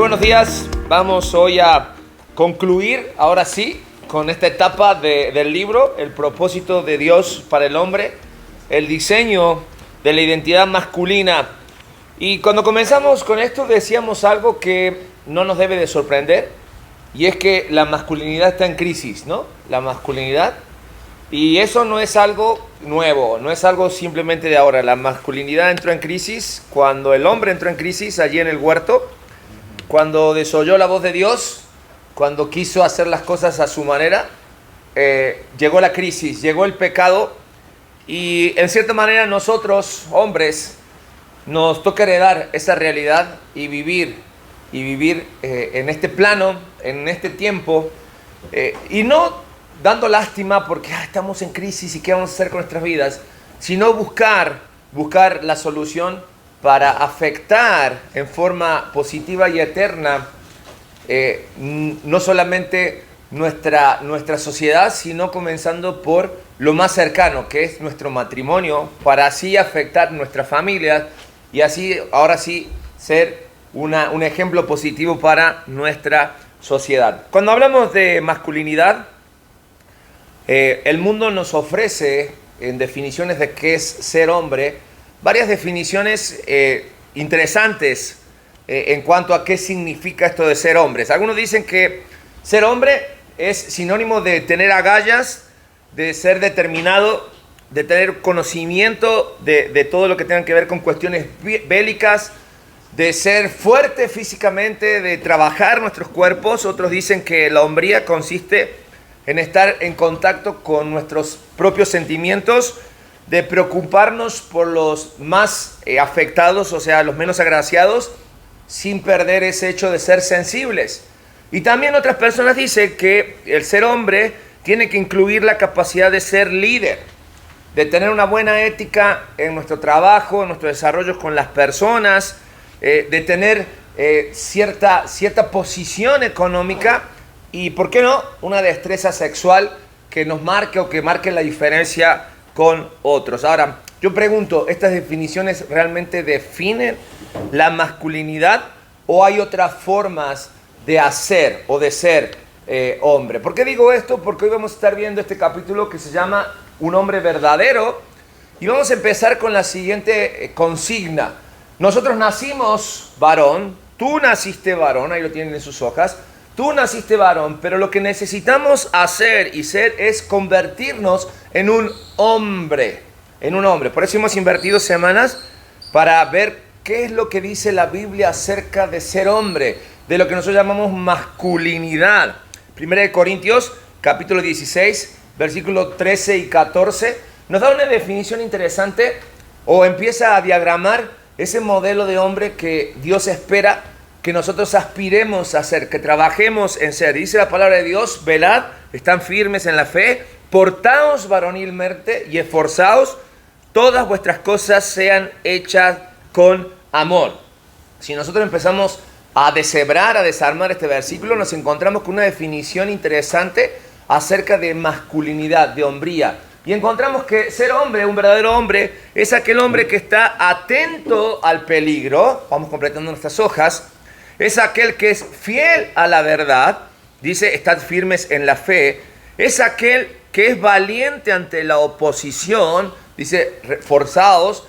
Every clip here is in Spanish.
Muy buenos días, vamos hoy a concluir, ahora sí, con esta etapa del libro, el propósito de Dios para el hombre, el diseño de la identidad masculina. Y cuando comenzamos con esto decíamos algo que no nos debe de sorprender, y es que la masculinidad está en crisis, ¿no? La masculinidad, y eso no es algo nuevo, no es algo simplemente de ahora. La masculinidad entró en crisis cuando el hombre entró en crisis allí en el huerto, cuando desoyó la voz de Dios, cuando quiso hacer las cosas a su manera, llegó la crisis, llegó el pecado, y en cierta manera nosotros, hombres, nos toca heredar esa realidad y vivir en este plano, en este tiempo, y no dando lástima porque estamos en crisis y qué vamos a hacer con nuestras vidas, sino buscar la solución para afectar en forma positiva y eterna no solamente nuestra sociedad, sino comenzando por lo más cercano, que es nuestro matrimonio, para así afectar nuestras familias y así, ahora sí, ser un ejemplo positivo para nuestra sociedad. Cuando hablamos de masculinidad, el mundo nos ofrece, en definiciones de qué es ser hombre, varias definiciones interesantes en cuanto a qué significa esto de ser hombres. Algunos dicen que ser hombre es sinónimo de tener agallas, de ser determinado, de tener conocimiento de todo lo que tenga que ver con cuestiones bélicas, de ser fuerte físicamente, de trabajar nuestros cuerpos. Otros dicen que la hombría consiste en estar en contacto con nuestros propios sentimientos, de preocuparnos por los más afectados, o sea, los menos agraciados, sin perder ese hecho de ser sensibles. Y también otras personas dicen que el ser hombre tiene que incluir la capacidad de ser líder, de tener una buena ética en nuestro trabajo, en nuestro desarrollo con las personas, de tener cierta posición económica y, ¿por qué no?, una destreza sexual que nos marque o que marque la diferencia con otros. Ahora, yo pregunto, ¿estas definiciones realmente definen la masculinidad o hay otras formas de hacer o de ser hombre? ¿Por qué digo esto? Porque hoy vamos a estar viendo este capítulo que se llama Un hombre verdadero y vamos a empezar con la siguiente consigna. Nosotros nacimos varón, tú naciste varón, ahí lo tienen en sus hojas. Tú naciste varón, pero lo que necesitamos hacer y ser es convertirnos en un hombre. Por eso hemos invertido semanas para ver qué es lo que dice la Biblia acerca de ser hombre, de lo que nosotros llamamos masculinidad. 1 Corintios, capítulo 16, versículos 13 y 14, nos da una definición interesante o empieza a diagramar ese modelo de hombre que Dios espera que nosotros aspiremos a ser, que trabajemos en ser. Dice la palabra de Dios: velad, están firmes en la fe, portaos varonilmente y esforzaos, todas vuestras cosas sean hechas con amor. Si nosotros empezamos a deshebrar, a desarmar este versículo, nos encontramos con una definición interesante acerca de masculinidad, de hombría. Y encontramos que ser hombre, un verdadero hombre, es aquel hombre que está atento al peligro. Vamos completando nuestras hojas. Es aquel que es fiel a la verdad, dice, estad firmes en la fe. Es aquel que es valiente ante la oposición, dice, forzados,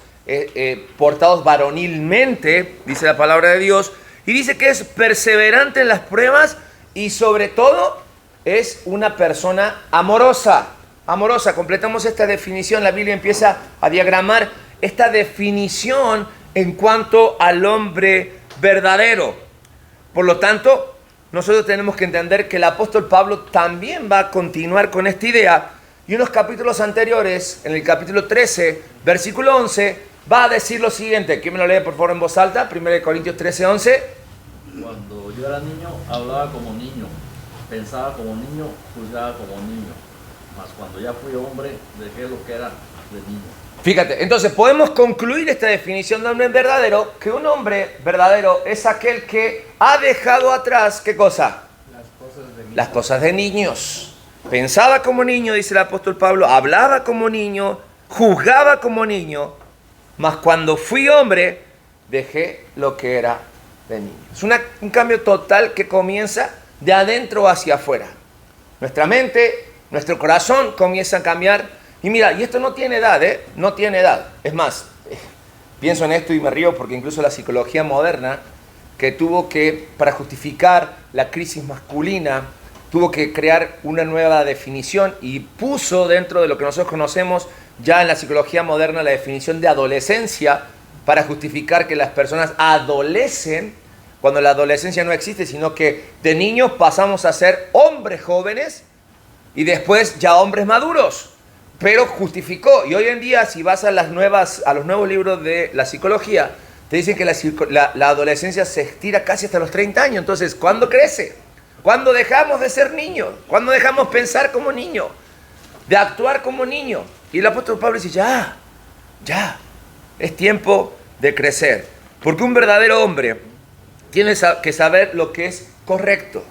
portados varonilmente, dice la palabra de Dios. Y dice que es perseverante en las pruebas y sobre todo es una persona amorosa. Completamos esta definición. La Biblia empieza a diagramar esta definición en cuanto al hombre verdadero. Por lo tanto, nosotros tenemos que entender que el apóstol Pablo también va a continuar con esta idea. Y unos capítulos anteriores, en el capítulo 13, versículo 11, va a decir lo siguiente. ¿Quién me lo lee por favor en voz alta? 1 Corintios 13, 11. Cuando yo era niño, hablaba como niño, pensaba como niño, juzgaba como niño. Mas cuando ya fui hombre, dejé lo que era de niño. Fíjate, entonces podemos concluir esta definición de hombre verdadero, que un hombre verdadero es aquel que ha dejado atrás, ¿qué cosa? Las cosas de niños. Pensaba como niño, dice el apóstol Pablo, hablaba como niño, juzgaba como niño, mas cuando fui hombre, dejé lo que era de niño. Es un cambio total que comienza de adentro hacia afuera. Nuestra mente, nuestro corazón comienza a cambiar. Y mira, y esto no tiene edad, ¿eh? No tiene edad. Es más, pienso en esto y me río porque incluso la psicología moderna, que tuvo que, para justificar la crisis masculina, tuvo que crear una nueva definición y puso dentro de lo que nosotros conocemos ya en la psicología moderna la definición de adolescencia para justificar que las personas adolecen cuando la adolescencia no existe, sino que de niños pasamos a ser hombres jóvenes y después ya hombres maduros. Pero justificó, y hoy en día si vas a los nuevos libros de la psicología, te dicen que la adolescencia se estira casi hasta los 30 años. Entonces, ¿cuándo crece? ¿Cuándo dejamos de ser niños? ¿Cuándo dejamos pensar como niño? De actuar como niño. Y el apóstol Pablo dice, ya, es tiempo de crecer. Porque un verdadero hombre tiene que saber lo que es correcto.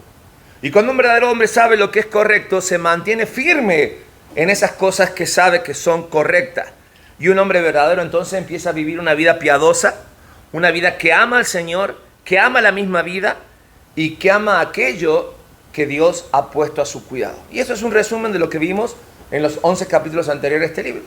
Y cuando un verdadero hombre sabe lo que es correcto, se mantiene firme en esas cosas que sabe que son correctas. Y un hombre verdadero entonces empieza a vivir una vida piadosa, una vida que ama al Señor, que ama la misma vida y que ama aquello que Dios ha puesto a su cuidado. Y eso es un resumen de lo que vimos en los 11 capítulos anteriores de este libro.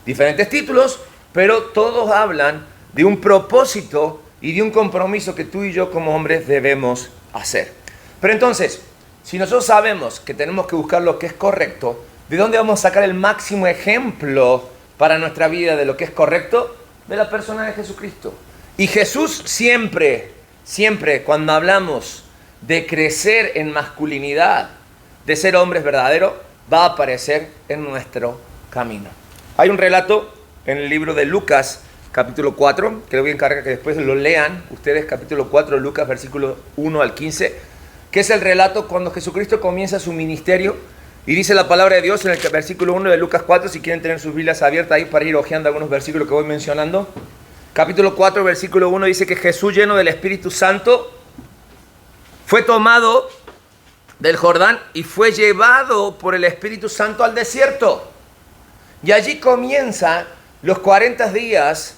Diferentes títulos, pero todos hablan de un propósito y de un compromiso que tú y yo como hombres debemos hacer. Pero entonces, si nosotros sabemos que tenemos que buscar lo que es correcto, ¿de dónde vamos a sacar el máximo ejemplo para nuestra vida de lo que es correcto? De la persona de Jesucristo. Y Jesús siempre, cuando hablamos de crecer en masculinidad, de ser hombres verdaderos, va a aparecer en nuestro camino. Hay un relato en el libro de Lucas, capítulo 4, que le voy a encargar que después lo lean ustedes, capítulo 4, Lucas, versículo 1 al 15, que es el relato cuando Jesucristo comienza su ministerio, y dice la palabra de Dios en el versículo 1 de Lucas 4, si quieren tener sus Biblias abiertas ahí para ir hojeando algunos versículos que voy mencionando. Capítulo 4, versículo 1 dice que Jesús, lleno del Espíritu Santo, fue tomado del Jordán y fue llevado por el Espíritu Santo al desierto. Y allí comienzan los 40 días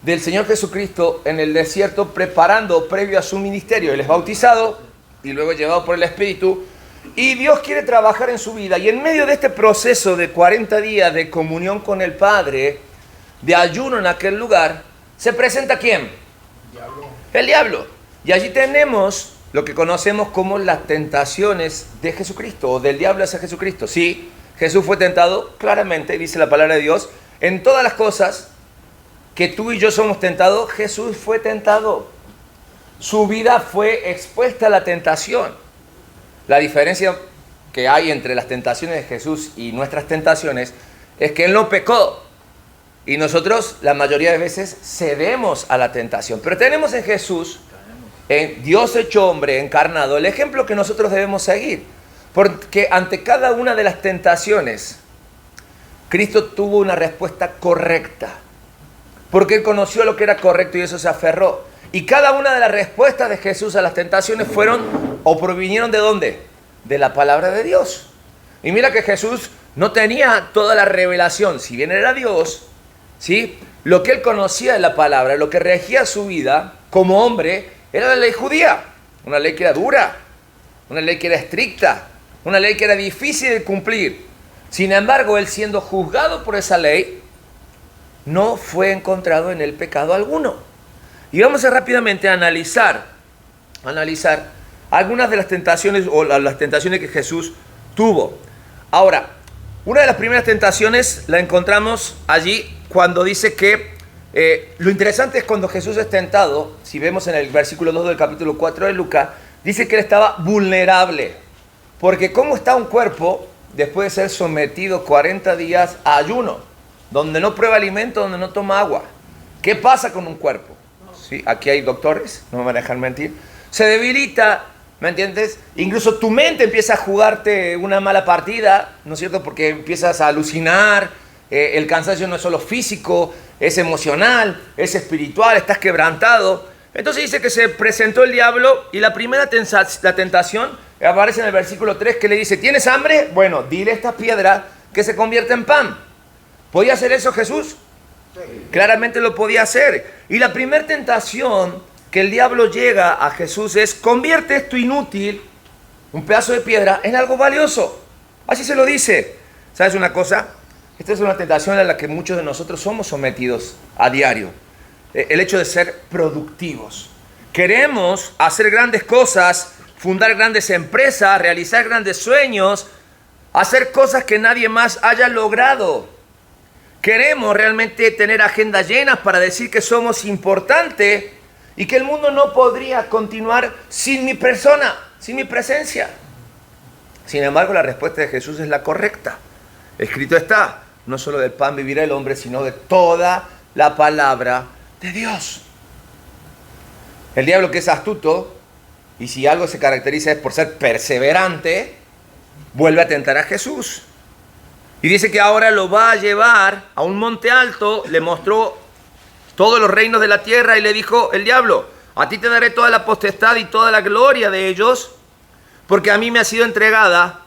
del Señor Jesucristo en el desierto, preparando previo a su ministerio. Él es bautizado y luego llevado por el Espíritu. Y Dios quiere trabajar en su vida. Y en medio de este proceso de 40 días de comunión con el Padre, de ayuno en aquel lugar, se presenta ¿quién? El diablo. Y allí tenemos lo que conocemos como las tentaciones de Jesucristo, o del diablo hacia Jesucristo. Sí, Jesús fue tentado, claramente, dice la palabra de Dios, en todas las cosas que tú y yo somos tentados, Jesús fue tentado. Su vida fue expuesta a la tentación. La diferencia que hay entre las tentaciones de Jesús y nuestras tentaciones es que Él no pecó. Y nosotros la mayoría de veces cedemos a la tentación. Pero tenemos en Jesús, en Dios hecho hombre, encarnado, el ejemplo que nosotros debemos seguir. Porque ante cada una de las tentaciones, Cristo tuvo una respuesta correcta. Porque Él conoció lo que era correcto y eso se aferró. Y cada una de las respuestas de Jesús a las tentaciones fueron o provinieron ¿de dónde? De la palabra de Dios. Y mira que Jesús no tenía toda la revelación. Si bien era Dios, ¿sí? Lo que Él conocía de la palabra, lo que regía su vida como hombre, era la ley judía. Una ley que era dura, una ley que era estricta, una ley que era difícil de cumplir. Sin embargo, Él siendo juzgado por esa ley, no fue encontrado en él pecado alguno. Y vamos a rápidamente analizar algunas de las tentaciones o las tentaciones que Jesús tuvo. Ahora, una de las primeras tentaciones la encontramos allí cuando dice que lo interesante es cuando Jesús es tentado, si vemos en el versículo 2 del capítulo 4 de Lucas, dice que él estaba vulnerable. Porque ¿cómo está un cuerpo después de ser sometido 40 días a ayuno? Donde no prueba alimento, donde no toma agua. ¿Qué pasa con un cuerpo? ¿Sí? Aquí hay doctores, no me van a dejar mentir. Se debilita, ¿me entiendes? Incluso tu mente empieza a jugarte una mala partida, ¿no es cierto? Porque empiezas a alucinar, el cansancio no es solo físico, es emocional, es espiritual, estás quebrantado. Entonces dice que se presentó el diablo y la primera la tentación aparece en el versículo 3 que le dice, ¿tienes hambre? Bueno, dile a esta piedra que se convierta en pan. ¿Podía hacer eso Jesús? Sí. Claramente lo podía hacer. Y la primera tentación que el diablo llega a Jesús es: convierte esto inútil, un pedazo de piedra, en algo valioso. Así se lo dice. ¿Sabes una cosa? Esta es una tentación a la que muchos de nosotros somos sometidos a diario. El hecho de ser productivos. Queremos hacer grandes cosas, fundar grandes empresas, realizar grandes sueños, hacer cosas que nadie más haya logrado. Queremos realmente tener agendas llenas para decir que somos importantes y que el mundo no podría continuar sin mi persona, sin mi presencia. Sin embargo, la respuesta de Jesús es la correcta. Escrito está: no solo del pan vivirá el hombre, sino de toda la palabra de Dios. El diablo, que es astuto, y si algo se caracteriza es por ser perseverante, vuelve a tentar a Jesús. Y dice que ahora lo va a llevar a un monte alto, le mostró todos los reinos de la tierra y le dijo el diablo: a ti te daré toda la potestad y toda la gloria de ellos, porque a mí me ha sido entregada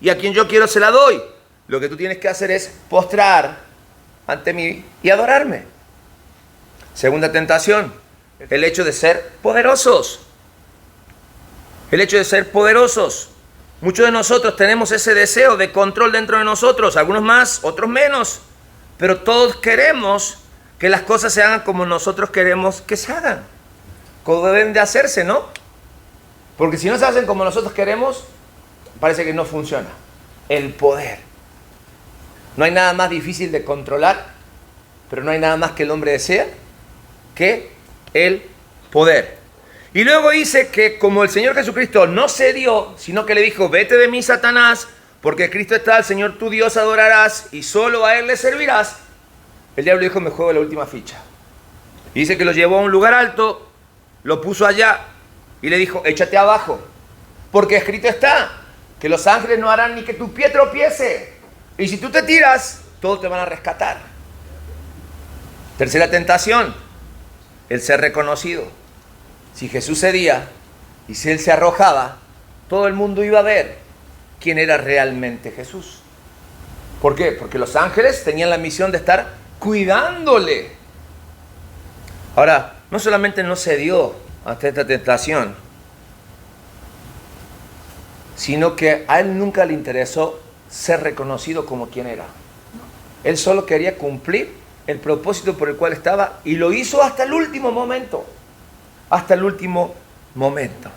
y a quien yo quiero se la doy. Lo que tú tienes que hacer es postrar ante mí y adorarme. Segunda tentación, el hecho de ser poderosos. El hecho de ser poderosos. Muchos de nosotros tenemos ese deseo de control dentro de nosotros, algunos más, otros menos, pero todos queremos que las cosas se hagan como nosotros queremos que se hagan, como deben de hacerse, ¿no? Porque si no se hacen como nosotros queremos, parece que no funciona. El poder. No hay nada más difícil de controlar, pero no hay nada más que el hombre desea que el poder. Y luego dice que como el Señor Jesucristo no cedió, sino que le dijo: vete de mí, Satanás, porque escrito está: al Señor tu Dios adorarás y solo a Él le servirás. El diablo dijo: me juego la última ficha. Y dice que lo llevó a un lugar alto, lo puso allá y le dijo: échate abajo, porque escrito está que los ángeles no harán ni que tu pie tropiece. Y si tú te tiras, todos te van a rescatar. Tercera tentación, el ser reconocido. Si Jesús cedía y si Él se arrojaba, todo el mundo iba a ver quién era realmente Jesús. ¿Por qué? Porque los ángeles tenían la misión de estar cuidándole. Ahora, no solamente no cedió ante esta tentación, sino que a Él nunca le interesó ser reconocido como quien era. Él solo quería cumplir el propósito por el cual estaba, y lo hizo hasta el último momento. Hasta el último momento.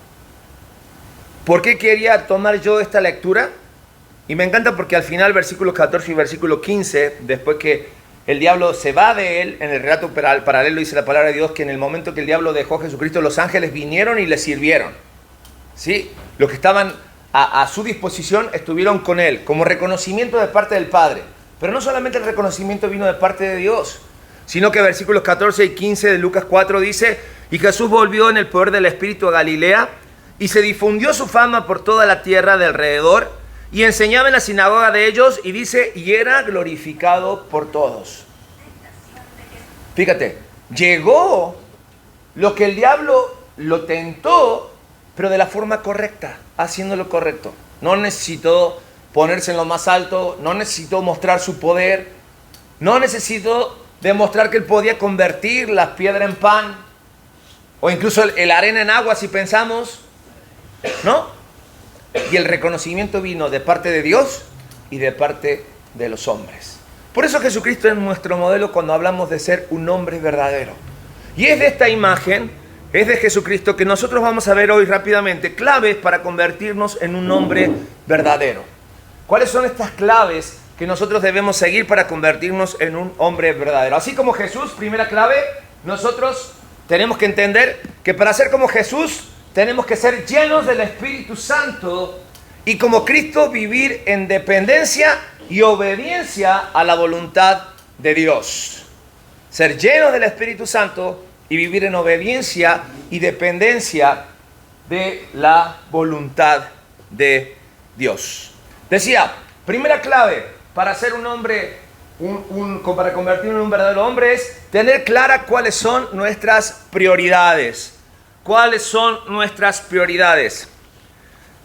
¿Por qué quería tomar yo esta lectura? Y me encanta porque al final, versículos 14 y versículo 15, después que el diablo se va de él, en el relato paralelo dice la palabra de Dios que en el momento que el diablo dejó a Jesucristo, los ángeles vinieron y le sirvieron. ¿Sí? Los que estaban a su disposición estuvieron con él, como reconocimiento de parte del Padre. Pero no solamente el reconocimiento vino de parte de Dios, sino que versículos 14 y 15 de Lucas 4 dice: y Jesús volvió en el poder del Espíritu a Galilea, y se difundió su fama por toda la tierra de alrededor, y enseñaba en la sinagoga de ellos, y dice, y era glorificado por todos. Fíjate, llegó lo que el diablo lo tentó, pero de la forma correcta, haciendo lo correcto. No necesitó ponerse en lo más alto, no necesitó mostrar su poder, no necesitó demostrar que él podía convertir las piedras en pan, o incluso el arena en agua si pensamos, ¿no? Y el reconocimiento vino de parte de Dios y de parte de los hombres. Por eso Jesucristo es nuestro modelo cuando hablamos de ser un hombre verdadero. Y es de esta imagen, es de Jesucristo, que nosotros vamos a ver hoy rápidamente claves para convertirnos en un hombre verdadero. ¿Cuáles son estas claves que nosotros debemos seguir para convertirnos en un hombre verdadero? Así como Jesús, primera clave, nosotros tenemos que entender que para ser como Jesús tenemos que ser llenos del Espíritu Santo y como Cristo vivir en dependencia y obediencia a la voluntad de Dios. Ser llenos del Espíritu Santo y vivir en obediencia y dependencia de la voluntad de Dios. Decía, primera clave para ser un hombre, para convertirnos en un verdadero hombre es tener clara cuáles son nuestras prioridades. ¿Cuáles son nuestras prioridades?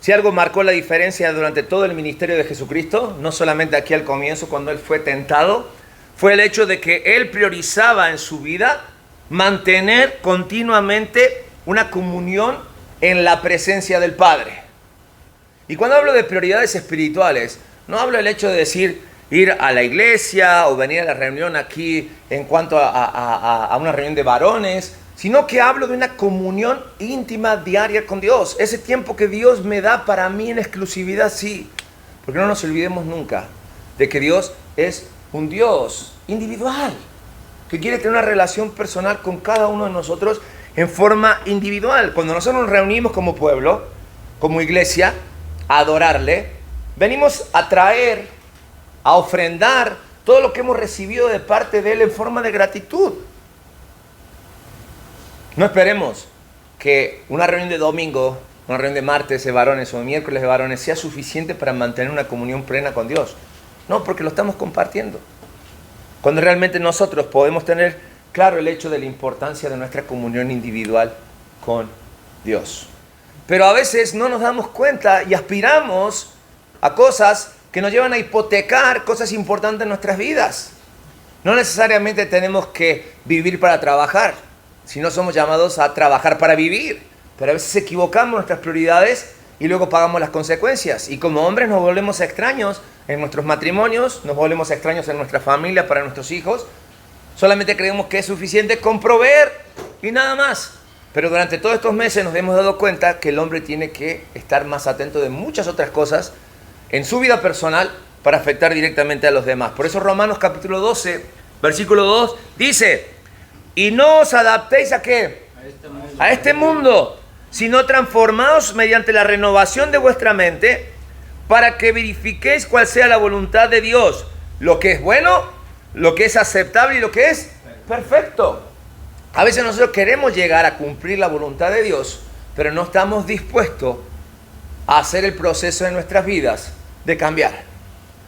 Si algo marcó la diferencia durante todo el ministerio de Jesucristo, no solamente aquí al comienzo cuando Él fue tentado, fue el hecho de que Él priorizaba en su vida mantener continuamente una comunión en la presencia del Padre. Y cuando hablo de prioridades espirituales, no hablo del hecho de decir ir a la iglesia o venir a la reunión aquí en cuanto a una reunión de varones, sino que hablo de una comunión íntima diaria con Dios. Ese tiempo que Dios me da para mí en exclusividad, sí. Porque no nos olvidemos nunca de que Dios es un Dios individual, que quiere tener una relación personal con cada uno de nosotros en forma individual. Cuando nosotros nos reunimos como pueblo, como iglesia, a adorarle, venimos a traer, a ofrendar todo lo que hemos recibido de parte de Él en forma de gratitud. No esperemos que una reunión de domingo, una reunión de martes de varones o de miércoles de varones sea suficiente para mantener una comunión plena con Dios. No, porque lo estamos compartiendo. Cuando realmente nosotros podemos tener claro el hecho de la importancia de nuestra comunión individual con Dios. Pero a veces no nos damos cuenta y aspiramos a cosas que nos llevan a hipotecar cosas importantes en nuestras vidas. No necesariamente tenemos que vivir para trabajar, sino somos llamados a trabajar para vivir. Pero a veces equivocamos nuestras prioridades y luego pagamos las consecuencias. Y como hombres nos volvemos extraños en nuestros matrimonios, nos volvemos extraños en nuestra familia, para nuestros hijos. Solamente creemos que es suficiente con proveer y nada más. Pero durante todos estos meses nos hemos dado cuenta que el hombre tiene que estar más atento de muchas otras cosas en su vida personal para afectar directamente a los demás. Por eso Romanos capítulo 12, versículo 2 dice: y no os adaptéis ¿a qué? A este mundo, sino transformaos mediante la renovación de vuestra mente, para que verifiquéis cuál sea la voluntad de Dios, lo que es bueno, lo que es aceptable y lo que es perfecto. A veces nosotros queremos llegar a cumplir la voluntad de Dios, pero no estamos dispuestos a hacer el proceso de nuestras vidas de cambiar.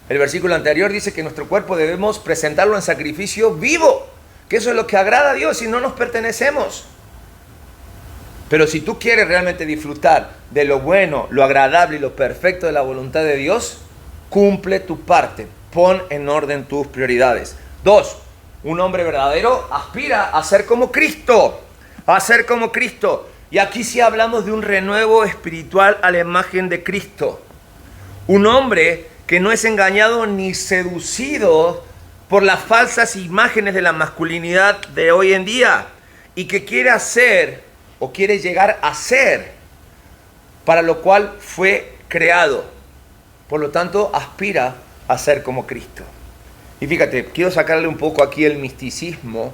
El versículo anterior dice que nuestro cuerpo debemos presentarlo en sacrificio vivo, que eso es lo que agrada a Dios y no nos pertenecemos. Pero si tú quieres realmente disfrutar de lo bueno, lo agradable y lo perfecto de la voluntad de Dios, cumple tu parte, pon en orden tus prioridades. 2. Un hombre verdadero aspira a ser como Cristo, a ser como Cristo. Y aquí sí hablamos de un renuevo espiritual a la imagen de Cristo. Un hombre que no es engañado ni seducido por las falsas imágenes de la masculinidad de hoy en día y que quiere hacer o quiere llegar a ser para lo cual fue creado. Por lo tanto, aspira a ser como Cristo. Y fíjate, quiero sacarle un poco aquí el misticismo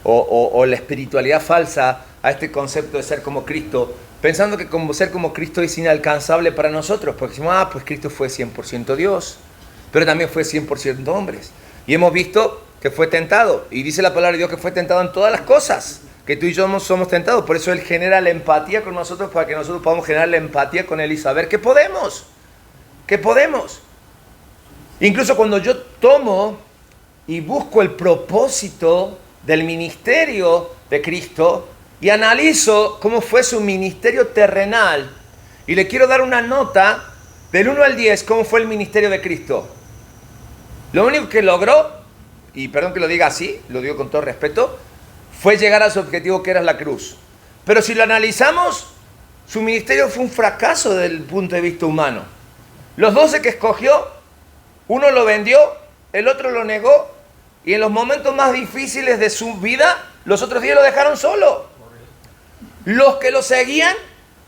o la espiritualidad falsa a este concepto de ser como Cristo, pensando que como ser como Cristo es inalcanzable para nosotros, porque decimos, pues Cristo fue 100% Dios, pero también fue 100% hombres. Y hemos visto que fue tentado, y dice la palabra de Dios que fue tentado en todas las cosas, que tú y yo somos tentados. Por eso Él genera la empatía con nosotros, para que nosotros podamos generar la empatía con Él y saber que podemos. Incluso cuando yo tomo y busco el propósito del ministerio de Cristo y analizo cómo fue su ministerio terrenal y le quiero dar una nota del 1 al 10, cómo fue el ministerio de Cristo. Lo único que logró, y perdón que lo diga así, lo digo con todo respeto, fue llegar a su objetivo, que era la cruz. Pero si lo analizamos, su ministerio fue un fracaso desde el punto de vista humano. Los 12 que escogió, uno lo vendió, el otro lo negó, y en los momentos más difíciles de su vida, los otros 10 lo dejaron solo. Los que lo seguían,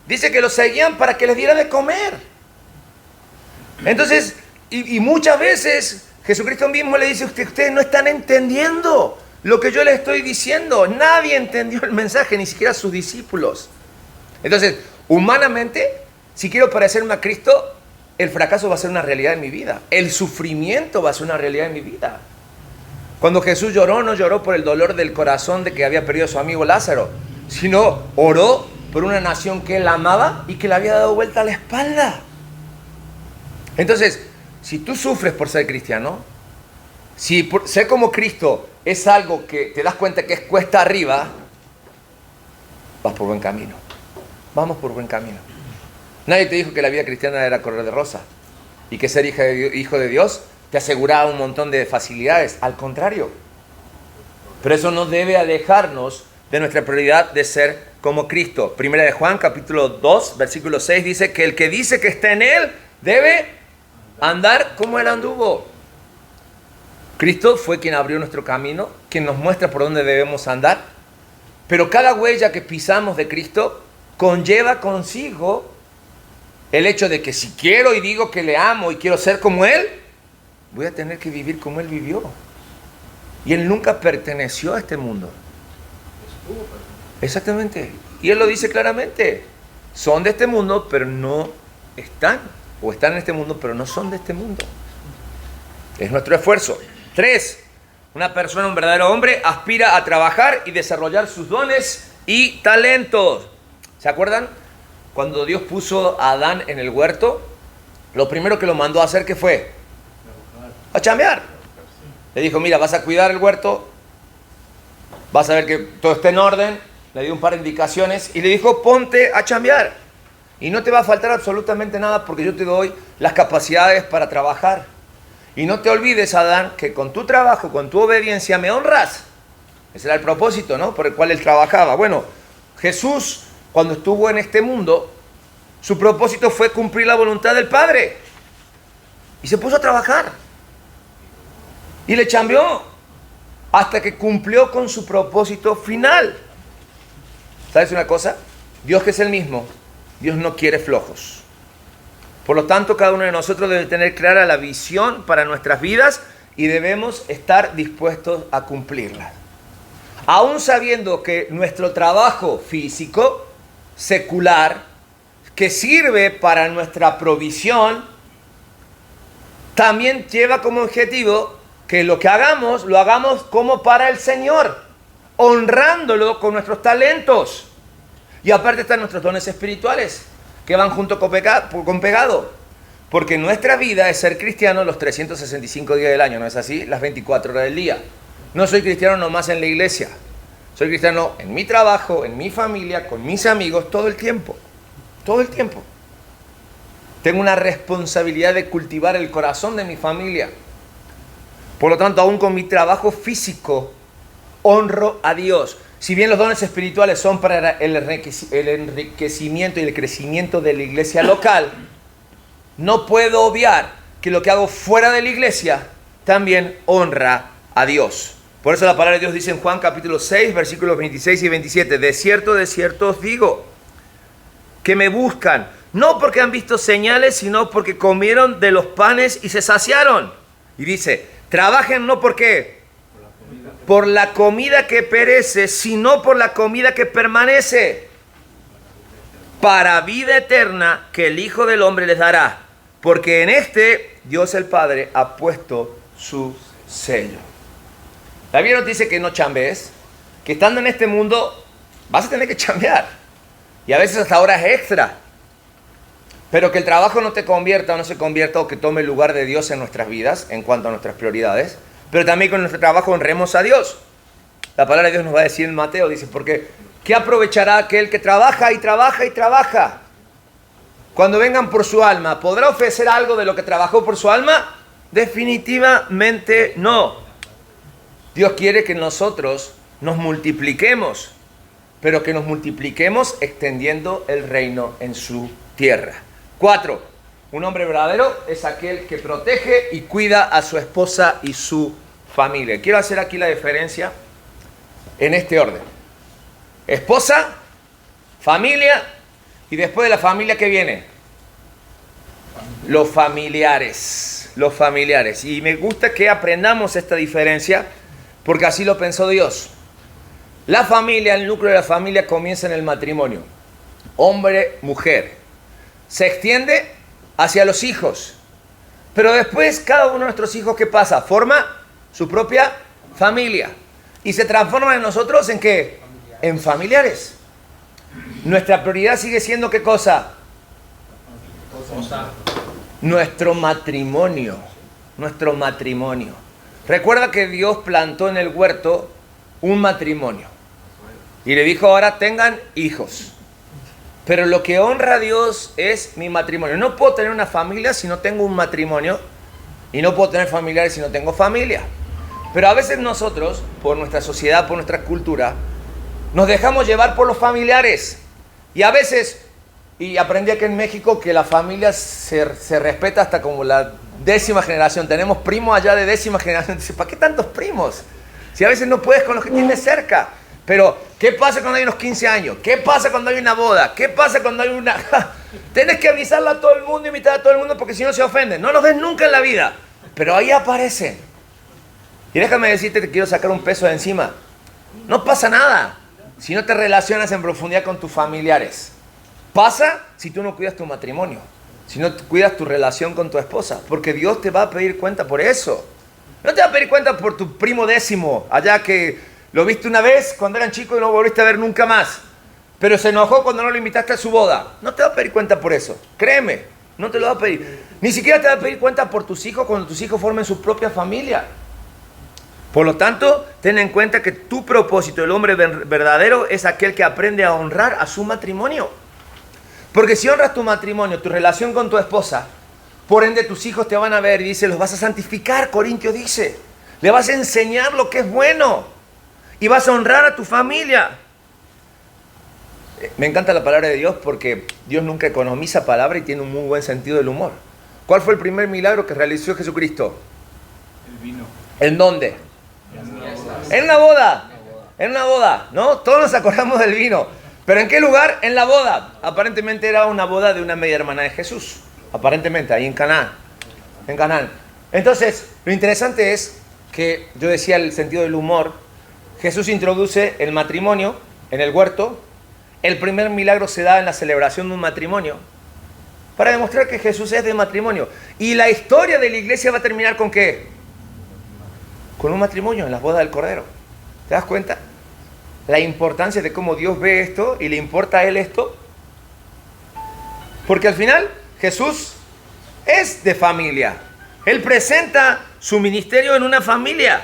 dice que lo seguían para que les diera de comer. Entonces, y muchas veces Jesucristo mismo le dice, ustedes no están entendiendo lo que yo les estoy diciendo. Nadie entendió el mensaje, ni siquiera sus discípulos. Entonces, humanamente, si quiero parecerme a Cristo, el fracaso va a ser una realidad en mi vida. El sufrimiento va a ser una realidad en mi vida. Cuando Jesús lloró, no lloró por el dolor del corazón de que había perdido a su amigo Lázaro, sino oró por una nación que él amaba y que le había dado vuelta a la espalda. Entonces, si tú sufres por ser cristiano, si por ser como Cristo es algo que te das cuenta que es cuesta arriba, vas por buen camino. Vamos por buen camino. Nadie te dijo que la vida cristiana era color de rosa y que ser hijo de Dios te aseguraba un montón de facilidades. Al contrario, Pero eso no debe alejarnos de nuestra prioridad de ser como Cristo. Primera de Juan, capítulo 2, versículo 6, dice que el que dice que está en Él debe andar como Él anduvo. Cristo fue quien abrió nuestro camino, quien nos muestra por dónde debemos andar. Pero cada huella que pisamos de Cristo conlleva consigo el hecho de que si quiero y digo que le amo y quiero ser como Él, voy a tener que vivir como Él vivió. Y Él nunca perteneció a este mundo. Exactamente. Y Él lo dice claramente. Son de este mundo, pero no están. O están en este mundo, pero no son de este mundo. Es nuestro esfuerzo. 3. Una persona, un verdadero hombre, aspira a trabajar y desarrollar sus dones y talentos. ¿Se acuerdan? Cuando Dios puso a Adán en el huerto, lo primero que lo mandó a hacer, ¿qué fue? A chambear. Le dijo, mira, vas a cuidar el huerto, vas a ver que todo esté en orden. Le dio un par de indicaciones y le dijo, ponte a chambear. Y no te va a faltar absolutamente nada porque yo te doy las capacidades para trabajar. Y no te olvides, Adán, que con tu trabajo, con tu obediencia me honras. Ese era el propósito, ¿no? Por el cual él trabajaba. Bueno, Jesús, cuando estuvo en este mundo, su propósito fue cumplir la voluntad del Padre. Y se puso a trabajar. Y le chambeó hasta que cumplió con su propósito final. ¿Sabes una cosa? Dios, que es el mismo, Dios no quiere flojos. Por lo tanto, cada uno de nosotros debe tener clara la visión para nuestras vidas y debemos estar dispuestos a cumplirla. Aún sabiendo que nuestro trabajo físico, secular, que sirve para nuestra provisión, también lleva como objetivo que lo que hagamos, lo hagamos como para el Señor, honrándolo con nuestros talentos. Y aparte están nuestros dones espirituales, que van junto con pegado. Porque nuestra vida es ser cristiano los 365 días del año, ¿no es así? Las 24 horas del día. No soy cristiano nomás en la iglesia. Soy cristiano en mi trabajo, en mi familia, con mis amigos, todo el tiempo. Todo el tiempo. Tengo una responsabilidad de cultivar el corazón de mi familia. Por lo tanto, aún con mi trabajo físico, honro a Dios. Si bien los dones espirituales son para el enriquecimiento y el crecimiento de la iglesia local, no puedo obviar que lo que hago fuera de la iglesia también honra a Dios. Por eso la palabra de Dios dice en Juan capítulo 6, versículos 26 y 27, de cierto os digo, que me buscan, no porque han visto señales, sino porque comieron de los panes y se saciaron. Y dice, trabajen no porque por la comida que perece, sino por la comida que permanece, para vida eterna que el Hijo del Hombre les dará, porque en este Dios el Padre ha puesto su sello. La Biblia nos dice que no chambees, que estando en este mundo vas a tener que chambear, y a veces hasta horas extra, pero que el trabajo no te convierta o no se convierta o que tome el lugar de Dios en nuestras vidas en cuanto a nuestras prioridades. Pero también con nuestro trabajo honremos a Dios. La palabra de Dios nos va a decir en Mateo, dice, porque ¿qué aprovechará aquel que trabaja y trabaja y trabaja? Cuando vengan por su alma, ¿podrá ofrecer algo de lo que trabajó por su alma? Definitivamente no. Dios quiere que nosotros nos multipliquemos, pero que nos multipliquemos extendiendo el reino en su tierra. 4. Un hombre verdadero es aquel que protege y cuida a su esposa y su familia. Quiero hacer aquí la diferencia en este orden. Esposa, familia y después de la familia, ¿qué viene? Los familiares. Los familiares. Y me gusta que aprendamos esta diferencia porque así lo pensó Dios. La familia, el núcleo de la familia comienza en el matrimonio. Hombre, mujer. Se extiende hacia los hijos. Pero después cada uno de nuestros hijos, ¿qué pasa? Forma su propia familia. Y se transforma en nosotros, ¿en qué? En familiares. Nuestra prioridad sigue siendo, ¿qué cosa? Nuestro matrimonio. Nuestro matrimonio. Recuerda que Dios plantó en el huerto un matrimonio. Y le dijo, ahora tengan hijos. Pero lo que honra a Dios es mi matrimonio. No puedo tener una familia si no tengo un matrimonio. Y no puedo tener familiares si no tengo familia. Pero a veces nosotros, por nuestra sociedad, por nuestra cultura, nos dejamos llevar por los familiares. Y a veces, y aprendí aquí en México que la familia se respeta hasta como la 10ª generación. Tenemos primos allá de 10ª generación. Dice, ¿para qué tantos primos? Si a veces no puedes con los que tienes cerca. Pero, ¿qué pasa cuando hay unos 15 años? ¿Qué pasa cuando hay una boda? ¿Qué pasa cuando hay una...? Tienes que avisarle a todo el mundo, invitar a todo el mundo, porque si no se ofenden. No los ves nunca en la vida, pero ahí aparecen. Y déjame decirte que quiero sacar un peso de encima. No pasa nada si no te relacionas en profundidad con tus familiares. Pasa si tú no cuidas tu matrimonio, si no cuidas tu relación con tu esposa, porque Dios te va a pedir cuenta por eso. No te va a pedir cuenta por tu primo décimo, allá que lo viste una vez cuando eran chicos y no lo volviste a ver nunca más. Pero se enojó cuando no lo invitaste a su boda. No te va a pedir cuenta por eso. Créeme, no te lo va a pedir. Ni siquiera te va a pedir cuenta por tus hijos cuando tus hijos formen su propia familia. Por lo tanto, ten en cuenta que tu propósito, el hombre verdadero, es aquel que aprende a honrar a su matrimonio. Porque si honras tu matrimonio, tu relación con tu esposa, por ende tus hijos te van a ver y dice, los vas a santificar, Corintios dice. Le vas a enseñar lo que es bueno. Y vas a honrar a tu familia. Me encanta la palabra de Dios porque Dios nunca economiza palabra y tiene un muy buen sentido del humor. ¿Cuál fue el primer milagro que realizó Jesucristo? El vino. ¿En dónde? En la boda. En una boda, ¿no? Todos nos acordamos del vino. ¿Pero en qué lugar? En la boda. Aparentemente era una boda de una media hermana de Jesús. Aparentemente, ahí en Canaán. En Canaán. Entonces, lo interesante es que yo decía el sentido del humor. Jesús introduce el matrimonio en el huerto. El primer milagro se da en la celebración de un matrimonio para demostrar que Jesús es de matrimonio. Y la historia de la iglesia va a terminar ¿con qué? Con un matrimonio en las bodas del Cordero. ¿Te das cuenta? La importancia de cómo Dios ve esto y le importa a Él esto. Porque al final Jesús es de familia. Él presenta su ministerio en una familia.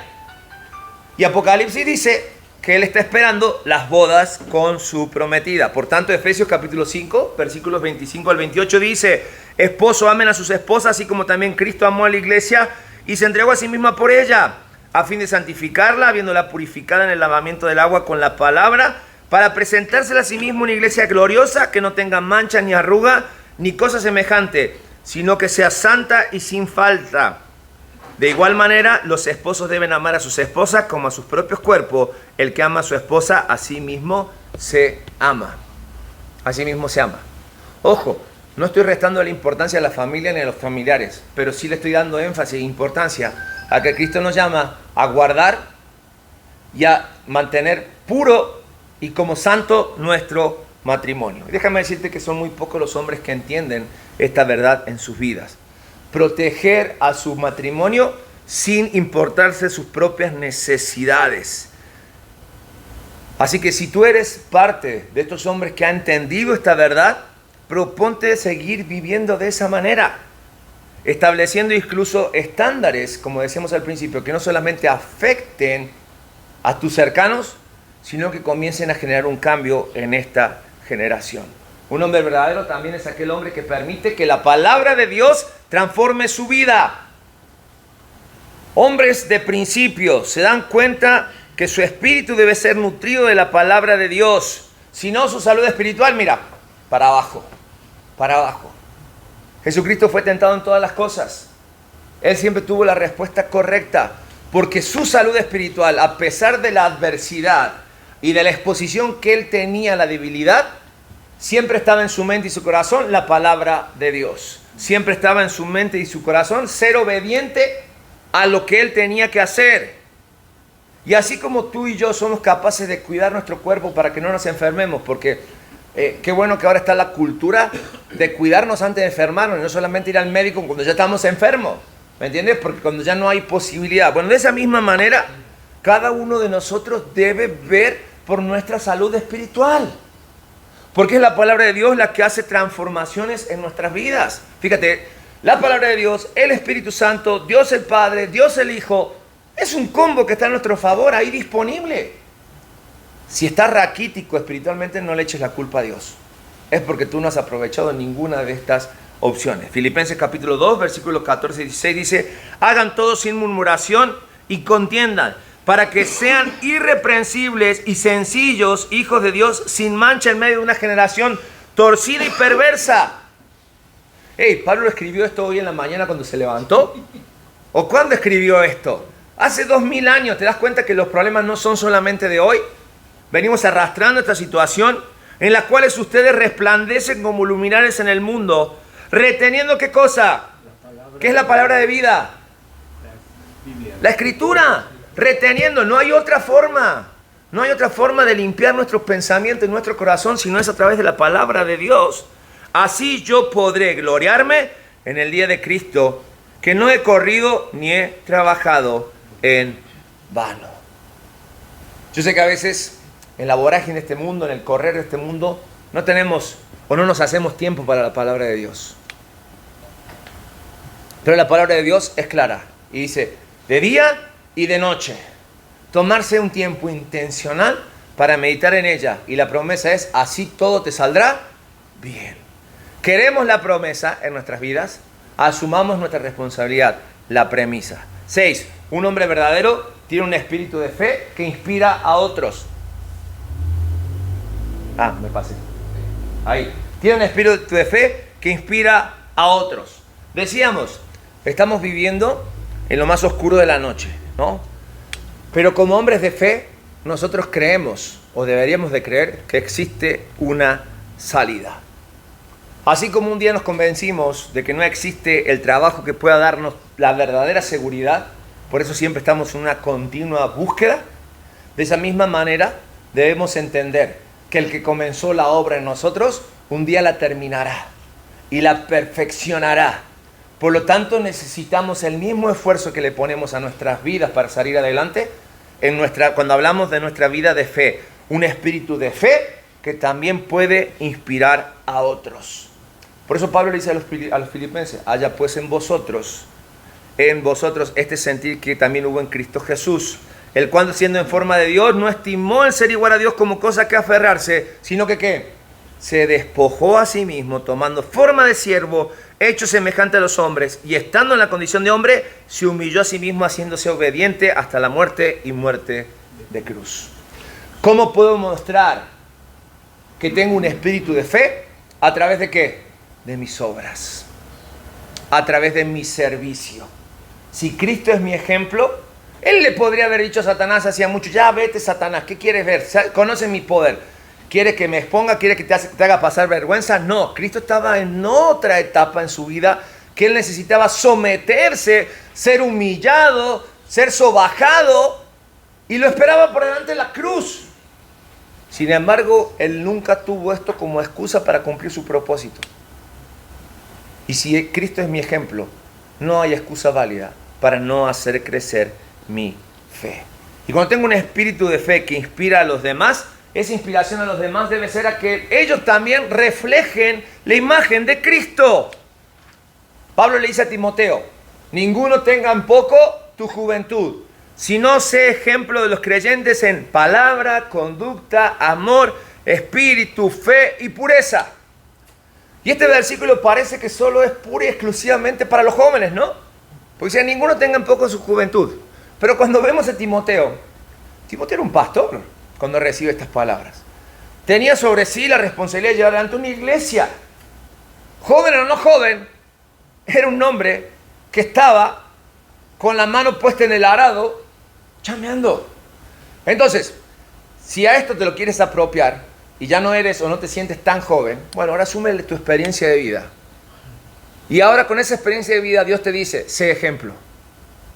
Y Apocalipsis dice que Él está esperando las bodas con su prometida. Por tanto, Efesios capítulo 5, versículos 25 al 28 dice, esposo amen a sus esposas, así como también Cristo amó a la iglesia y se entregó a sí misma por ella, a fin de santificarla, habiéndola purificada en el lavamiento del agua con la palabra, para presentársela a sí mismo una iglesia gloriosa, que no tenga mancha ni arruga, ni cosa semejante, sino que sea santa y sin falta. De igual manera, los esposos deben amar a sus esposas como a sus propios cuerpos. El que ama a su esposa, a sí mismo se ama. A sí mismo se ama. Ojo, no estoy restando la importancia a la familia ni a los familiares, pero sí le estoy dando énfasis e importancia a que Cristo nos llama a guardar y a mantener puro y como santo nuestro matrimonio. Déjame decirte que son muy pocos los hombres que entienden esta verdad en sus vidas. Proteger a su matrimonio sin importarse sus propias necesidades. Así que si tú eres parte de estos hombres que han entendido esta verdad, proponte seguir viviendo de esa manera, estableciendo incluso estándares, como decíamos al principio, que no solamente afecten a tus cercanos, sino que comiencen a generar un cambio en esta generación. Un hombre verdadero también es aquel hombre que permite que la palabra de Dios transforme su vida. Hombres de principio se dan cuenta que su espíritu debe ser nutrido de la palabra de Dios. Si no, su salud espiritual, mira, para abajo, para abajo. Jesucristo fue tentado en todas las cosas. Él siempre tuvo la respuesta correcta, porque su salud espiritual, a pesar de la adversidad y de la exposición que él tenía a la debilidad, siempre estaba en su mente y su corazón la palabra de Dios. Siempre estaba en su mente y su corazón ser obediente a lo que él tenía que hacer. Y así como tú y yo somos capaces de cuidar nuestro cuerpo para que no nos enfermemos, porque qué bueno que ahora está la cultura de cuidarnos antes de enfermarnos, y no solamente ir al médico cuando ya estamos enfermos, ¿me entiendes? Porque cuando ya no hay posibilidad. Bueno, de esa misma manera, cada uno de nosotros debe ver por nuestra salud espiritual. Porque es la palabra de Dios la que hace transformaciones en nuestras vidas. Fíjate, la palabra de Dios, el Espíritu Santo, Dios el Padre, Dios el Hijo, es un combo que está a nuestro favor, ahí disponible. Si estás raquítico espiritualmente, no le eches la culpa a Dios. Es porque tú no has aprovechado ninguna de estas opciones. Filipenses capítulo 2, versículos 14 y 16 dice, hagan todo sin murmuración y contiendan, para que sean irreprensibles y sencillos, hijos de Dios, sin mancha en medio de una generación torcida y perversa. Hey, ¿Pablo escribió esto hoy en la mañana cuando se levantó? ¿O cuándo escribió esto? Hace 2000 años. ¿Te das cuenta que los problemas no son solamente de hoy? Venimos arrastrando esta situación en la cual ustedes resplandecen como luminares en el mundo, reteniendo ¿qué cosa? ¿Qué es la palabra de vida? La Escritura. Reteniendo. No hay otra forma. No hay otra forma de limpiar nuestros pensamientos y nuestro corazón si no es a través de la palabra de Dios. Así yo podré gloriarme en el día de Cristo, que no he corrido ni he trabajado en vano. Yo sé que a veces en la vorágine de este mundo, en el correr de este mundo, no tenemos o no nos hacemos tiempo para la palabra de Dios. Pero la palabra de Dios es clara y dice, de día y de noche, tomarse un tiempo intencional para meditar en ella. Y la promesa es, así todo te saldrá bien. Queremos la promesa en nuestras vidas, asumamos nuestra responsabilidad, la premisa. 6. Un hombre verdadero tiene un espíritu de fe que inspira a otros. Me pasé. Ahí. Tiene un espíritu de fe que inspira a otros. Decíamos, estamos viviendo en lo más oscuro de la noche, ¿no? Pero como hombres de fe, nosotros creemos, o deberíamos de creer, que existe una salida. Así como un día nos convencimos de que no existe el trabajo que pueda darnos la verdadera seguridad, por eso siempre estamos en una continua búsqueda, de esa misma manera debemos entender que el que comenzó la obra en nosotros, un día la terminará y la perfeccionará. Por lo tanto, necesitamos el mismo esfuerzo que le ponemos a nuestras vidas para salir adelante, cuando hablamos de nuestra vida de fe, un espíritu de fe que también puede inspirar a otros. Por eso Pablo le dice a los filipenses, haya pues en vosotros este sentir que también hubo en Cristo Jesús, el cual siendo en forma de Dios, no estimó el ser igual a Dios como cosa que aferrarse, sino que ¿qué? Se despojó a sí mismo, tomando forma de siervo, hecho semejante a los hombres, y estando en la condición de hombre, se humilló a sí mismo, haciéndose obediente hasta la muerte y muerte de cruz. ¿Cómo puedo mostrar que tengo un espíritu de fe? ¿A través de qué? De mis obras, a través de mi servicio. Si Cristo es mi ejemplo, Él le podría haber dicho a Satanás hacía mucho, ya vete Satanás, ¿qué quieres ver? Conoce mi poder, ¿quieres que me exponga? ¿Quieres que te haga pasar vergüenza? No, Cristo estaba en otra etapa en su vida, que Él necesitaba someterse, ser humillado, ser sobajado, y lo esperaba por delante de la cruz. Sin embargo, Él nunca tuvo esto como excusa para cumplir su propósito. Y si Cristo es mi ejemplo, no hay excusa válida para no hacer crecer mi fe. Y cuando tengo un espíritu de fe que inspira a los demás, esa inspiración a los demás debe ser a que ellos también reflejen la imagen de Cristo. Pablo le dice a Timoteo, ninguno tenga en poco tu juventud, sino sé ejemplo de los creyentes en palabra, conducta, amor, espíritu, fe y pureza. Y este versículo parece que solo es pura y exclusivamente para los jóvenes, ¿no? Porque dice, ninguno tenga en poco su juventud. Pero cuando vemos a Timoteo era un pastor cuando recibe estas palabras. Tenía sobre sí la responsabilidad de llevar adelante una iglesia. Joven o no joven, era un hombre que estaba con la mano puesta en el arado, chameando. Entonces, si a esto te lo quieres apropiar, y ya no eres o no te sientes tan joven, bueno, ahora asume tu experiencia de vida. Y ahora con esa experiencia de vida Dios te dice, sé ejemplo.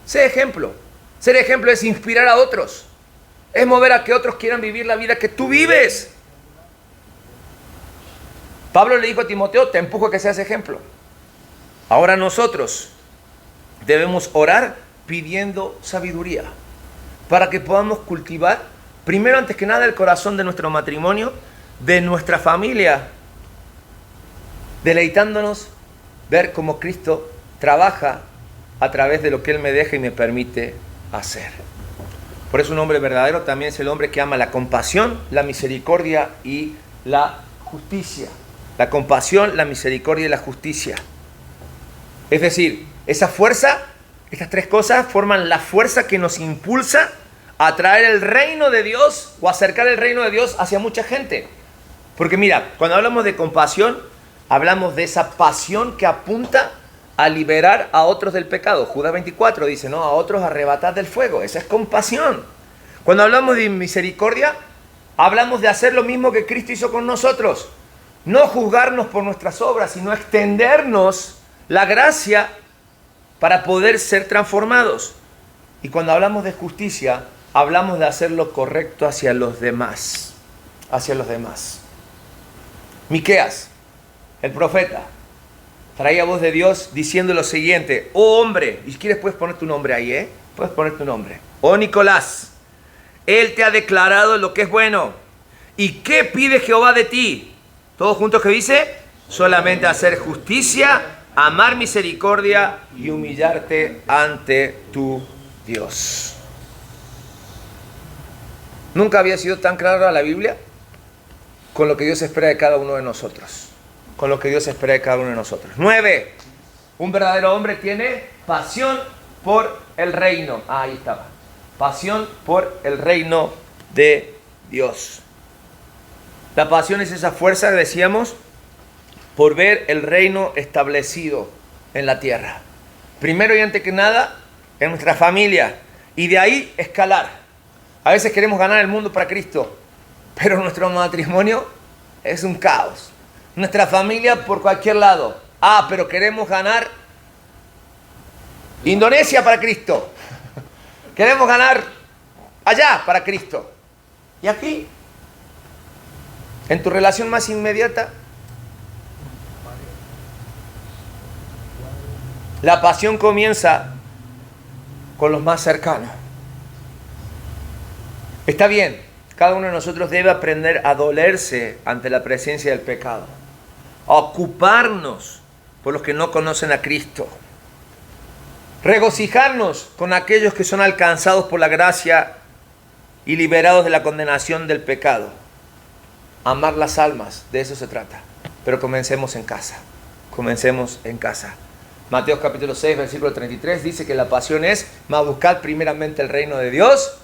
Sé ejemplo. Ser ejemplo es inspirar a otros. Es mover a que otros quieran vivir la vida que tú vives. Pablo le dijo a Timoteo, te empujo a que seas ejemplo. Ahora nosotros debemos orar pidiendo sabiduría para que podamos cultivar, primero antes que nada, el corazón de nuestro matrimonio, de nuestra familia, deleitándonos ver cómo Cristo trabaja a través de lo que Él me deja y me permite hacer. Por eso un hombre verdadero también es el hombre que ama la compasión, la misericordia y la justicia. La compasión, la misericordia y la justicia. Es decir, esa fuerza Estas tres cosas forman la fuerza que nos impulsa a traer el reino de Dios o acercar el reino de Dios hacia mucha gente. Porque mira, cuando hablamos de compasión, hablamos de esa pasión que apunta a liberar a otros del pecado. Judas 24 dice, no, a otros arrebatar del fuego. Esa es compasión. Cuando hablamos de misericordia, hablamos de hacer lo mismo que Cristo hizo con nosotros. No juzgarnos por nuestras obras, sino extendernos la gracia para poder ser transformados. Y cuando hablamos de justicia, hablamos de hacer lo correcto hacia los demás. Hacia los demás. Miqueas, el profeta, traía voz de Dios diciendo lo siguiente: oh hombre, y si quieres puedes poner tu nombre ahí, puedes poner tu nombre. Oh Nicolás, Él te ha declarado lo que es bueno. ¿Y qué pide Jehová de ti? Todos juntos, ¿qué dice? Solamente hacer justicia, amar misericordia y humillarte ante tu Dios. Nunca había sido tan clara la Biblia con lo que Dios espera de cada uno de nosotros. Con lo que Dios espera de cada uno de nosotros. 9. Un verdadero hombre tiene pasión por el reino. Ahí estaba. Pasión por el reino de Dios. La pasión es esa fuerza, decíamos, por ver el reino establecido en la tierra. Primero y antes que nada, en nuestra familia. Y de ahí escalar. A veces queremos ganar el mundo para Cristo, pero nuestro matrimonio es un caos. Nuestra familia por cualquier lado. Pero queremos ganar Indonesia para Cristo. Queremos ganar allá para Cristo. Y aquí, en tu relación más inmediata, la pasión comienza con los más cercanos. Está bien, cada uno de nosotros debe aprender a dolerse ante la presencia del pecado, a ocuparnos por los que no conocen a Cristo, regocijarnos con aquellos que son alcanzados por la gracia y liberados de la condenación del pecado, amar las almas, de eso se trata. Pero comencemos en casa, comencemos en casa. Mateo capítulo 6, versículo 33 dice que la pasión es más buscar primeramente el reino de Dios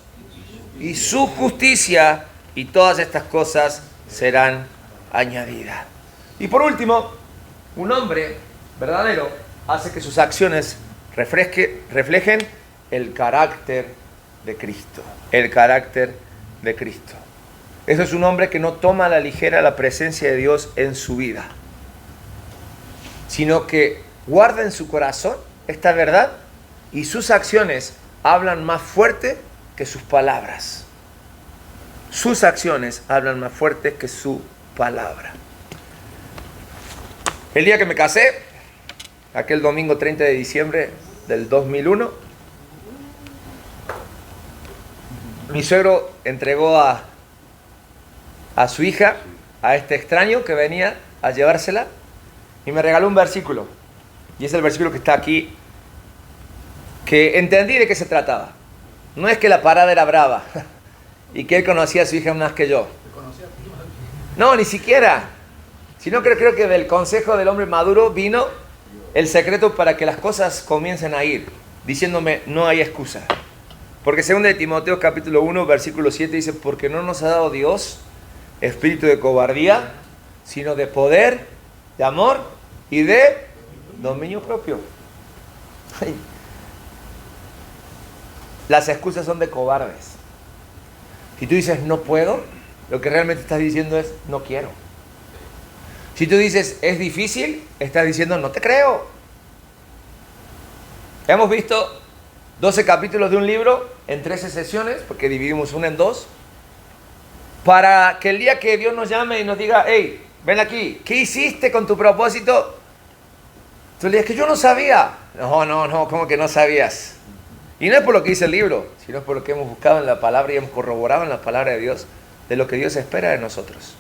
y su justicia, y todas estas cosas serán añadidas. Y por último, un hombre verdadero hace que sus acciones reflejen el carácter de Cristo. El carácter de Cristo. Eso es un hombre que no toma a la ligera la presencia de Dios en su vida, sino que guarda en su corazón esta verdad y sus acciones hablan más fuerte que sus palabras. Sus acciones hablan más fuerte que su palabra. El día que me casé, aquel domingo 30 de diciembre del 2001, mi suegro entregó a su hija, a este extraño que venía a llevársela, y me regaló un versículo. Y es el versículo que está aquí, que entendí de qué se trataba. No es que la parada era brava y que él conocía a su hija más que yo. No, ni siquiera. Sino que creo que del consejo del hombre maduro vino el secreto para que las cosas comiencen a ir, diciéndome, no hay excusa. Porque según de Timoteo capítulo 1, versículo 7 dice, porque no nos ha dado Dios espíritu de cobardía, sino de poder, de amor y de dominio propio. Las excusas son de cobardes. Si tú dices no puedo, lo que realmente estás diciendo es no quiero. Si tú dices es difícil, estás diciendo no te creo. Hemos visto 12 capítulos de un libro en 13 sesiones, porque dividimos una en dos, para que el día que Dios nos llame y nos diga, hey, ven aquí, ¿qué hiciste con tu propósito? Tú le dices que yo no sabía. No, ¿cómo que no sabías? Y no es por lo que dice el libro, sino por lo que hemos buscado en la palabra y hemos corroborado en la palabra de Dios, de lo que Dios espera de nosotros.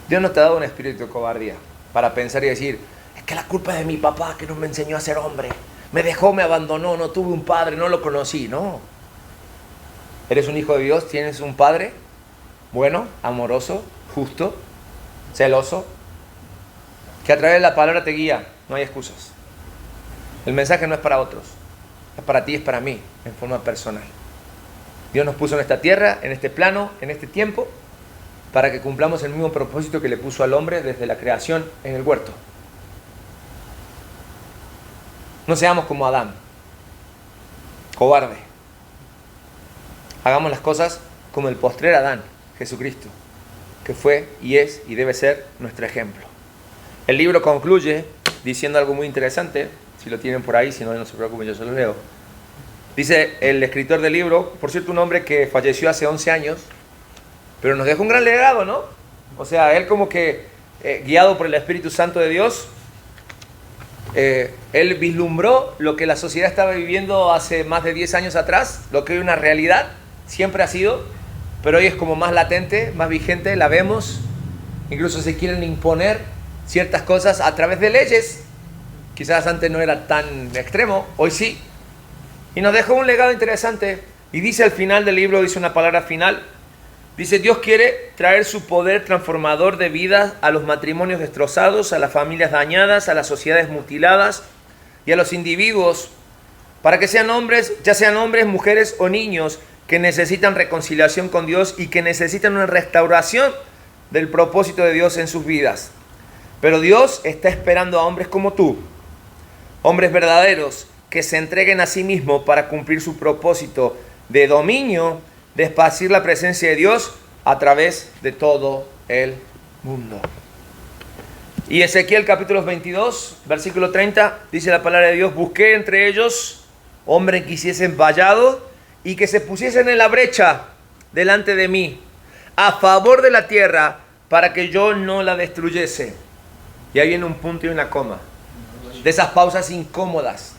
Dios no te ha dado un espíritu de cobardía para pensar y decir, es que la culpa es de mi papá que no me enseñó a ser hombre. Me dejó, me abandonó, no tuve un padre, no lo conocí. No. Eres un hijo de Dios, tienes un padre bueno, amoroso, justo, celoso, que a través de la palabra te guía. No hay excusas. El mensaje no es para otros, es para ti, es para mí, en forma personal. Dios nos puso en esta tierra, en este plano, en este tiempo, para que cumplamos el mismo propósito que le puso al hombre desde la creación en el huerto. No seamos como Adán, cobarde. Hagamos las cosas como el postrer Adán, Jesucristo, que fue y es y debe ser nuestro ejemplo. El libro concluye diciendo algo muy interesante, si lo tienen por ahí, si no, no se preocupen, yo se lo leo. Dice el escritor del libro, por cierto, un hombre que falleció hace 11 años, pero nos dejó un gran legado, ¿no? O sea, él como que, guiado por el Espíritu Santo de Dios, él vislumbró lo que la sociedad estaba viviendo hace más de 10 años atrás, lo que hoy es una realidad, siempre ha sido, pero hoy es como más latente, más vigente, la vemos, incluso se quieren imponer ciertas cosas a través de leyes, quizás antes no era tan extremo, hoy sí, y nos dejó un legado interesante, y dice al final del libro, dice una palabra final, dice: Dios quiere traer su poder transformador de vida a los matrimonios destrozados, a las familias dañadas, a las sociedades mutiladas y a los individuos, para que sean hombres, ya sean hombres, mujeres o niños, que necesitan reconciliación con Dios y que necesitan una restauración del propósito de Dios en sus vidas. Pero Dios está esperando a hombres como tú, hombres verdaderos, que se entreguen a sí mismos para cumplir su propósito de dominio, de esparcir la presencia de Dios a través de todo el mundo. Y Ezequiel capítulo 22, versículo 30, dice la palabra de Dios: busqué entre ellos hombres que hiciesen vallado y que se pusiesen en la brecha delante de mí, a favor de la tierra, para que yo no la destruyese. Y ahí viene un punto y una coma, de esas pausas incómodas,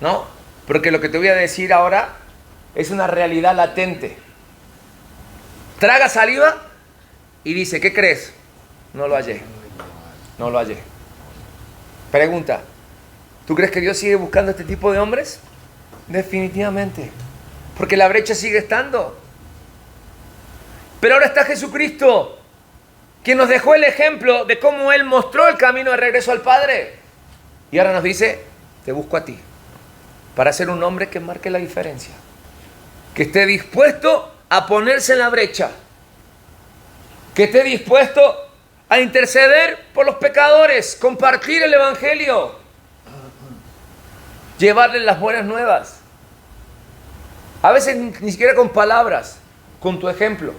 ¿no? Porque lo que te voy a decir ahora es una realidad latente. Traga saliva y dice: ¿qué crees? No lo hallé. No lo hallé. Pregunta: ¿tú crees que Dios sigue buscando este tipo de hombres? Definitivamente. Porque la brecha sigue estando. Pero ahora está Jesucristo, quien nos dejó el ejemplo de cómo Él mostró el camino de regreso al Padre. Y ahora nos dice: te busco a ti, para ser un hombre que marque la diferencia, que esté dispuesto a ponerse en la brecha, que esté dispuesto a interceder por los pecadores, compartir el Evangelio, llevarles las buenas nuevas. A veces ni siquiera con palabras, con tu ejemplo.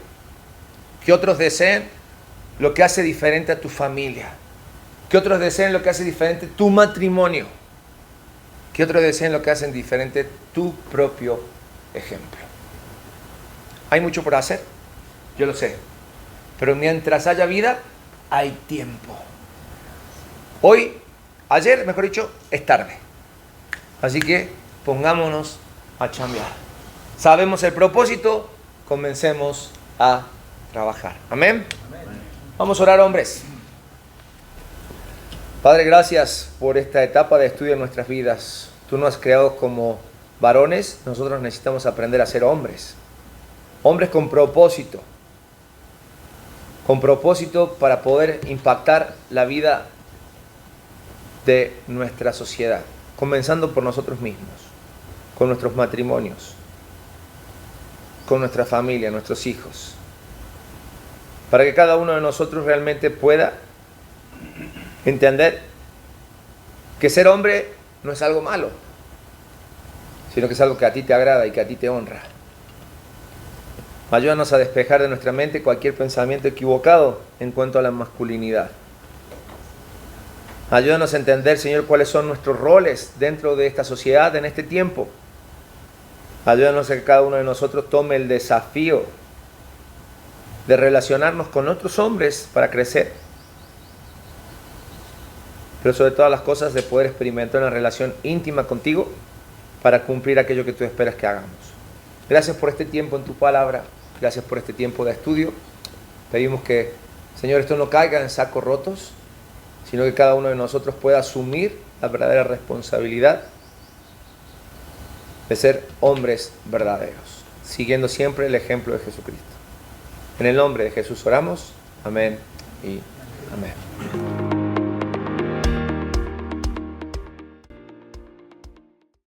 Que otros deseen lo que hace diferente a tu familia, que otros deseen lo que hace diferente tu matrimonio, que otros deseen lo que hacen diferente tu propio ejemplo. Hay mucho por hacer, yo lo sé, pero mientras haya vida, hay tiempo. Hoy, ayer, mejor dicho, es tarde. Así que pongámonos a chambear. Sabemos el propósito, comencemos a trabajar. Amén. Vamos a orar, hombres. Padre, gracias por esta etapa de estudio en nuestras vidas. Tú nos has creado como varones, nosotros necesitamos aprender a ser hombres. Hombres con propósito para poder impactar la vida de nuestra sociedad, comenzando por nosotros mismos, con nuestros matrimonios, con nuestra familia, nuestros hijos, para que cada uno de nosotros realmente pueda entender que ser hombre no es algo malo, sino que es algo que a ti te agrada y que a ti te honra. Ayúdanos a despejar de nuestra mente cualquier pensamiento equivocado en cuanto a la masculinidad. Ayúdanos a entender, Señor, cuáles son nuestros roles dentro de esta sociedad en este tiempo. Ayúdanos a que cada uno de nosotros tome el desafío de relacionarnos con otros hombres para crecer. Pero sobre todas las cosas, de poder experimentar una relación íntima contigo para cumplir aquello que tú esperas que hagamos. Gracias por este tiempo en tu palabra. Gracias por este tiempo de estudio. Pedimos que, Señor, esto no caiga en sacos rotos, sino que cada uno de nosotros pueda asumir la verdadera responsabilidad de ser hombres verdaderos, siguiendo siempre el ejemplo de Jesucristo. En el nombre de Jesús oramos. Amén y amén.